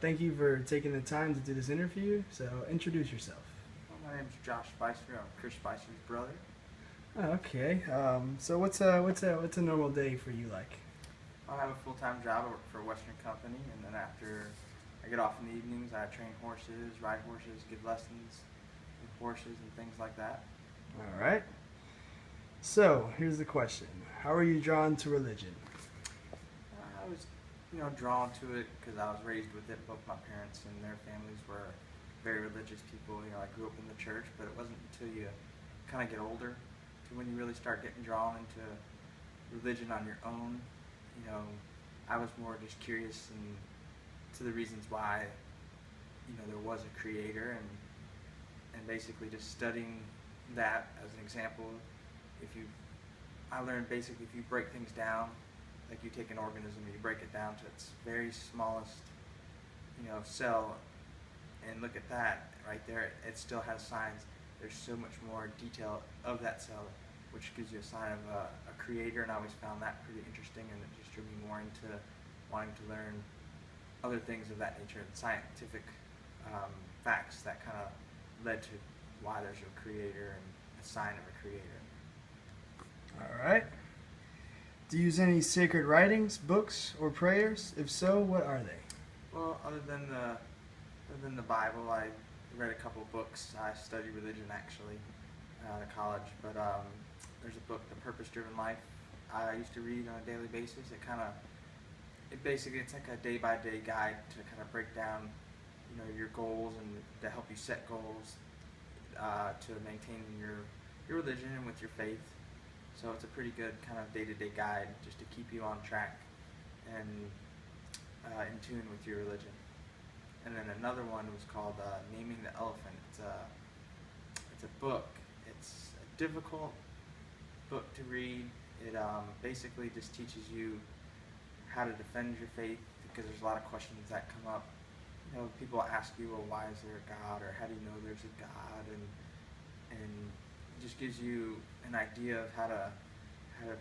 Thank you for taking the time to do this interview. So, introduce yourself. Well, my name's Josh Spicer. I'm Chris Spicer's brother. Okay. So, what's a normal day for you like? I have a full-time job. I work for a Western company, and then after I get off in the evenings, I train horses, ride horses, give lessons with horses and things like that. All right. So, here's the question: how are you drawn to religion? I was, drawn to it because I was raised with it. Both my parents and their families were very religious people. I grew up in the church, but it wasn't until you kind of get older to when you really start getting drawn into religion on your own. You know, I was more just curious and to the reasons why there was a creator, and basically just studying that as an example. If you I learned basically if you break things down, like you take an organism and you break it down to its very smallest cell, and look at that right there, it still has signs. There's so much more detail of that cell, which gives you a sign of a creator, and I always found that pretty interesting, and it just drew me more into wanting to learn other things of that nature, and scientific facts that kind of led to why there's a creator and a sign of a creator. All right. Do you use any sacred writings, books, or prayers? If so, what are they? Well, other than the Bible, I read a couple books. I studied religion actually at college, but there's a book, The Purpose-Driven Life. I used to read on a daily basis. It's like a day-by-day guide to kind of break down, your goals and to help you set goals to maintain your religion and with your faith. So it's a pretty good kind of day-to-day guide just to keep you on track and in tune with your religion. And then another one was called Naming the Elephant. It's a book. It's a difficult book to read. It basically just teaches you how to defend your faith, because there's a lot of questions that come up. People ask you, well, why is there a God, or how do you know there's a God, and it just gives you an idea of how to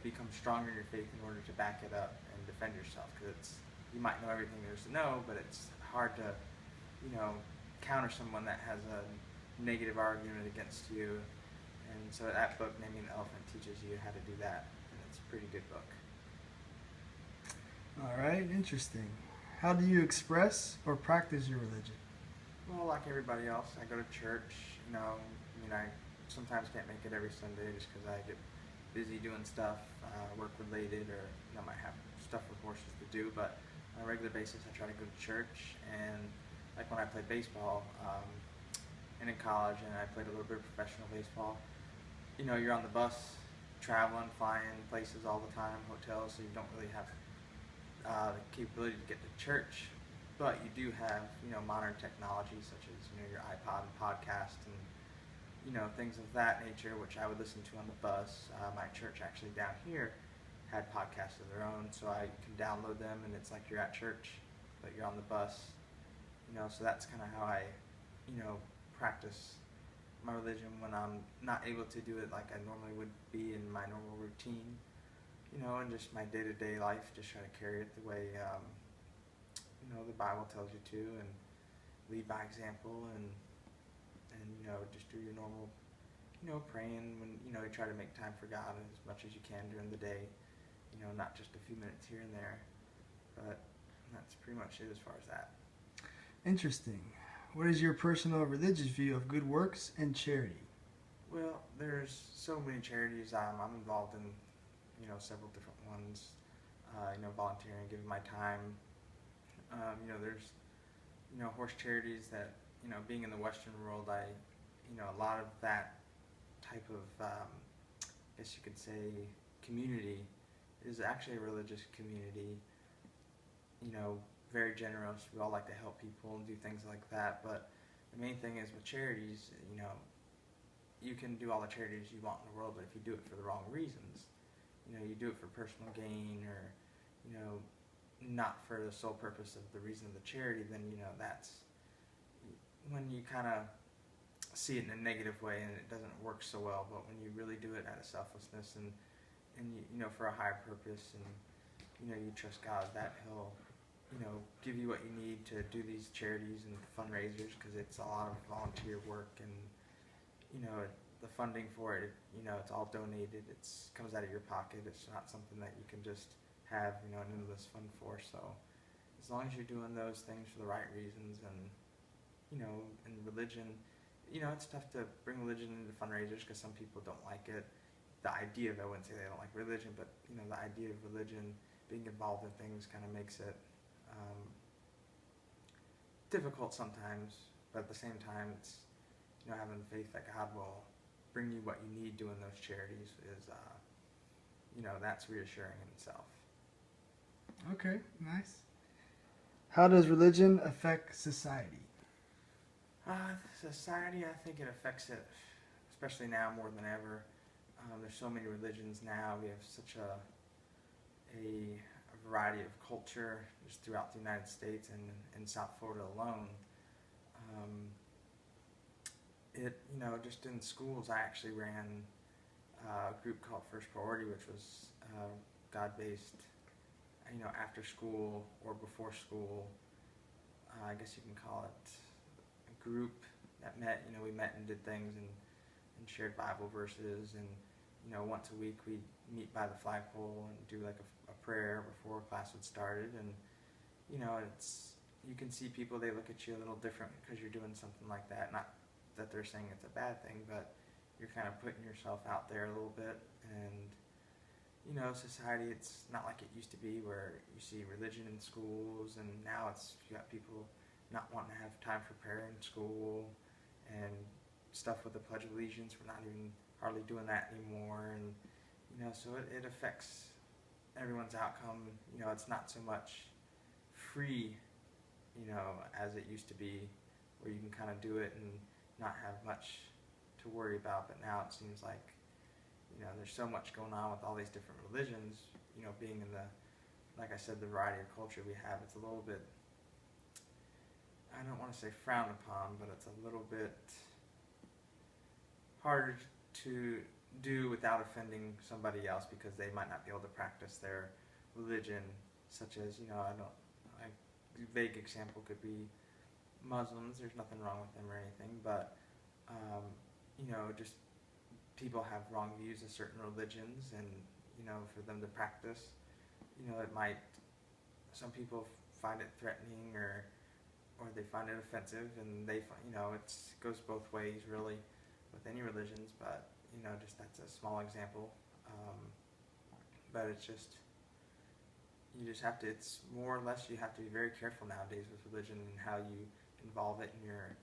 become stronger in your faith in order to back it up and defend yourself. Because you might know everything there is to know, but it's hard to counter someone that has a negative argument against you. And so that book, Naming the Elephant, teaches you how to do that, and it's a pretty good book. All right, interesting. How do you express or practice your religion? Well, like everybody else, I go to church. I sometimes can't make it every Sunday just because I get busy doing stuff, work related, or might have stuff with horses to do. But on a regular basis, I try to go to church. And like when I played baseball, and in college, and I played a little bit of professional baseball. You're on the bus, traveling, flying places all the time, hotels, so you don't really have the capability to get to church. But you do have modern technology such as your iPod and podcast and things of that nature, which I would listen to on the bus. My church actually down here had podcasts of their own, so I can download them, and it's like you're at church, but you're on the bus. So that's kind of how I, practice my religion when I'm not able to do it like I normally would be in my normal routine. And just my day-to-day life, just try to carry it the way, the Bible tells you to, and lead by example, and just do your normal, praying when, you try to make time for God as much as you can during the day, not just a few minutes here and there, but that's pretty much it as far as that. Interesting. What is your personal religious view of good works and charity? Well, there's so many charities. I'm involved in, several different ones, volunteering, giving my time. There's, horse charities that, being in the Western world, a lot of that type of, I guess you could say, community is actually a religious community, very generous. We all like to help people and do things like that. But the main thing is with charities, you can do all the charities you want in the world, but if you do it for the wrong reasons, you do it for personal gain, or, not for the sole purpose of the reason of the charity, then, that's when you kind of see it in a negative way and it doesn't work so well. But when you really do it out of selflessness and for a higher purpose, and, you trust God that He'll, give give you what you need to do these charities and fundraisers, because it's a lot of volunteer work, and you know the funding for it, you know, it's all donated. It's comes out of your pocket. It's not something that you can just have, you know, an endless fund for. So as long as you're doing those things for the right reasons, and you know, in religion, you know, it's tough to bring religion into fundraisers because some people don't like it. The idea of it, I wouldn't say they don't like religion, but you know, the idea of religion being involved in things kind of makes it difficult sometimes. But at the same time, it's, you know, having faith that God will bring you what you need doing those charities is, you know, that's reassuring in itself. Okay, nice. How does religion affect society? Society, I think it affects it, especially now more than ever. There's so many religions now. We have such a variety of culture just throughout the United States and in South Florida alone. You know, just in schools, I actually ran a group called First Priority, which was God-based, you know, after school or before school. I guess you can call it a group that met. You know, we met and did things and shared Bible verses, and you know, once a week we'd meet by the flagpole and do like a prayer before class would started. And you know, it's, you can see people, they look at you a little different because you're doing something like that. Not that they're saying it's a bad thing, but you're kind of putting yourself out there a little bit. And you know, society, it's not like it used to be where you see religion in schools, and now it's, you got people not wanting to have time for prayer in school and stuff with the Pledge of Allegiance. We're not even hardly doing that anymore. And you know, so it affects everyone's outcome. You know, it's not so much free, you know, as it used to be, where you can kind of do it and not have much to worry about. But now it seems like, you know, there's so much going on with all these different religions. You know, being in the, like I said, the variety of culture we have, it's a little bit, I don't want to say frowned upon, but it's a little bit harder to do without offending somebody else, because they might not be able to practice their religion, such as, you know, a vague example could be Muslims. There's nothing wrong with them or anything, but you know, just people have wrong views of certain religions, and you know, for them to practice, you know, it might, some people find it threatening, or they find it offensive, and they, you know, it goes both ways really with any religions. But you know, just that's a small example. But it's just, you just have to, it's more or less, you have to be very careful nowadays with religion and how you involve it in your,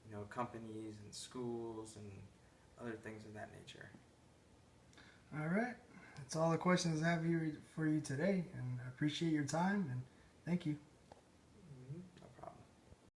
you know, companies and schools and other things of that nature. All right. That's all the questions I have here for you today, and I appreciate your time, and thank you.